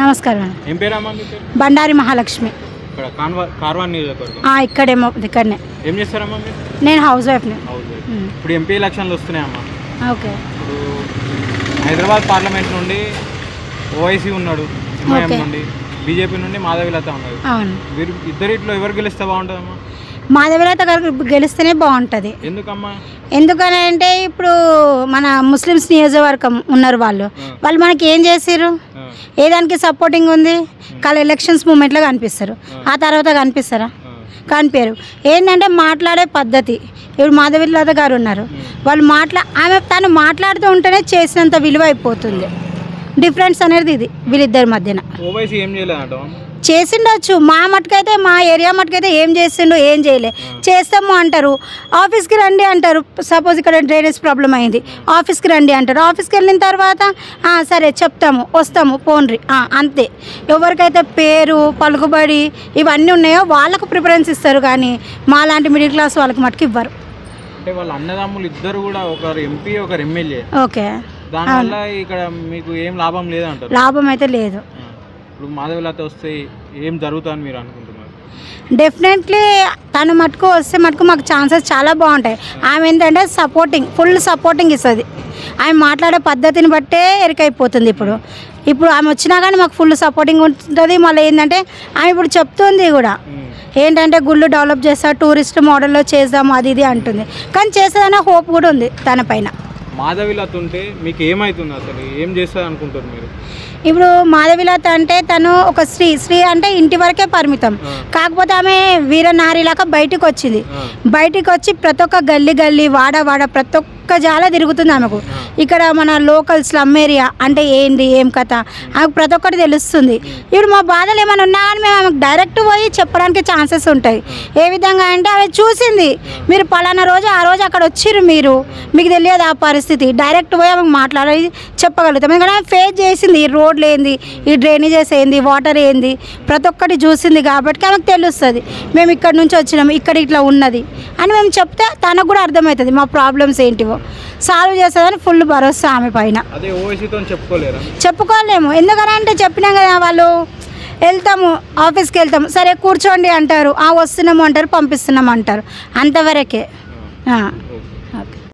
నమస్కారం. ఏం పేరమ్మా మీ పేరు? బండారి మహాలక్ష్మి. ఇక్కడ కార్వాన్ నియోజకవర్గం. ఇక్కడేమో ఇక్కడనే. ఏం చేస్తారమ్మా మీరు? నేను హౌస్ వైఫ్ని. ఇప్పుడు ఎంపీ ఎలక్షన్లు వస్తున్నాయమ్మా. ఓకే. ఇప్పుడు హైదరాబాద్ పార్లమెంట్ నుండి ఓవైసీ ఉన్నాడు, ఎంఐఎం నుండి, బీజేపీ నుండి మాధవీలత ఉన్నది. అవును. వీరు ఇద్దరిట్లో ఎవరు గెలిస్తే బాగుంటుందమ్మా? మాధవీలత గారు గెలిస్తేనే బాగుంటుంది. ఎందుకమ్మా? ఎందుకనంటే ఇప్పుడు మన ముస్లిమ్స్ నియోజకవర్గం ఉన్నారు, వాళ్ళు మనకి ఏం చేసారు, ఏ దానికి సపోర్టింగ్ ఉంది? ఎలక్షన్స్ మూమెంట్లో కనిపిస్తారు, ఆ తర్వాత కనిపిస్తారా? కనిపించరు. ఏంటంటే మాట్లాడే పద్ధతి. ఇప్పుడు మాధవీలత గారు ఉన్నారు, వాళ్ళు తను మాట్లాడుతూ ఉంటేనే చేసినంత విలువ అయిపోతుంది. డిఫరెన్స్ అనేది ఇది వీళ్ళిద్దరి మధ్యన. ఓవైసీ ఏం చేయలేదంట? చేసిండొచ్చు. మా మటుకైతే, మా ఏరియా మటుకైతే ఏం చేసిండో ఏం చేయలే. చేస్తాము అంటారు, ఆఫీస్కి రండి అంటారు. సపోజ్ ఇక్కడ డ్రైనేజ్ ప్రాబ్లం అయింది, ఆఫీస్కి రండి అంటారు. ఆఫీస్కి వెళ్ళిన తర్వాత సరే చెప్తాము, వస్తాము, పోన్రి, అంతే. ఎవరికైతే పేరు, పలుకుబడి ఇవన్నీ ఉన్నాయో వాళ్ళకు ప్రిఫరెన్స్ ఇస్తారు, కానీ మా లాంటి మిడిల్ క్లాస్ వాళ్ళకి మటుకు ఇవ్వరు. అంటే వాళ్ళ అన్నదమ్ములు ఇద్దరు కూడా, ఒకరు ఎంపీ ఒకరు ఎమ్మెల్యే. ఓకే. దానివల్ల ఇక్కడ మీకు ఏం లాభం లేదంటారు? లాభం అయితే లేదు. ఇప్పుడు మాధవీలత వస్తే ఏం జరుగుతుందని మీరు అనుకుంటున్నారు? డెఫినెట్లీ తను మటుకు వస్తే మటుకు మాకు ఛాన్సెస్ చాలా బాగుంటాయి. ఆమె ఏంటంటే ఫుల్ సపోర్టింగ్ ఇస్తుంది. ఆమె మాట్లాడే పద్ధతిని బట్టే ఎరికైపోతుంది. ఇప్పుడు ఆమె వచ్చినా కానీ మాకు ఫుల్ సపోర్టింగ్ ఉంటుంది. మళ్ళీ ఏంటంటే ఆమె ఇప్పుడు చెప్తుంది కూడా, ఏంటంటే గుళ్ళు డెవలప్ చేస్తా, టూరిస్ట్ మోడల్లో చేద్దాము, అది ఇది అంటుంది. కానీ చేసేదన్న హోప్ కూడా ఉంది తన పైన. మాధవీలత ఉంటే మీకు ఏమవుతుంది, అసలు ఏం చేస్తారు అనుకుంటారు మీరు? ఇప్పుడు మాధవీలత అంటే తను ఒక స్త్రీ అంటే ఇంటి వరకే పరిమితం. కాకపోతే ఆమె వీరనారిలాగా బయటకు వచ్చింది. బయటికి వచ్చి ప్రతి ఒక్క గల్లీ వాడ ప్రతి ఒక్క జాల తిరుగుతుంది ఆమెకు. ఇక్కడ మన లోకల్ స్లమ్ ఏరియా అంటే ఏంది, ఏం కథ, ఆమెకు ప్రతి ఒక్కటి తెలుస్తుంది. ఇప్పుడు మా బాధలు ఏమైనా ఉన్నా కానీ మేము ఆమెకు డైరెక్ట్ పోయి చెప్పడానికి ఛాన్సెస్ ఉంటాయి. ఏ విధంగా అంటే ఆమె చూసింది, మీరు పలానా రోజు ఆ రోజు అక్కడ వచ్చిర్రు, మీకు తెలియదు ఆ పరిస్థితి, డైరెక్ట్ పోయి ఆమెకు మాట్లాడి చెప్పగలుగుతాం. ఎందుకంటే ఆమె ఫేస్ చేసింది, ఈ రోడ్లు ఏంది, ఈ డ్రైనేజెస్ ఏంది, వాటర్ ఏంది, ప్రతి ఒక్కటి చూసింది. కాబట్టి ఆమెకు తెలుస్తుంది, మేము ఇక్కడ నుంచి వచ్చినాము, ఇక్కడ ఇట్లా ఉన్నది అని మేము చెప్తే తనకు కూడా అర్థమవుతుంది మా ప్రాబ్లమ్స్ ఏంటివో సాల్వ్ చేస్తుందని ఫుల్ భరోసా ఆమె పైన. చెప్పుకోలేము. ఎందుకనంటే చెప్పినాం కదా, వాళ్ళు వెళ్తాము, ఆఫీస్కి వెళ్తాము, సరే కూర్చోండి అంటారు, వస్తున్నాము అంటారు, పంపిస్తున్నాము అంటారు, అంతవరకే.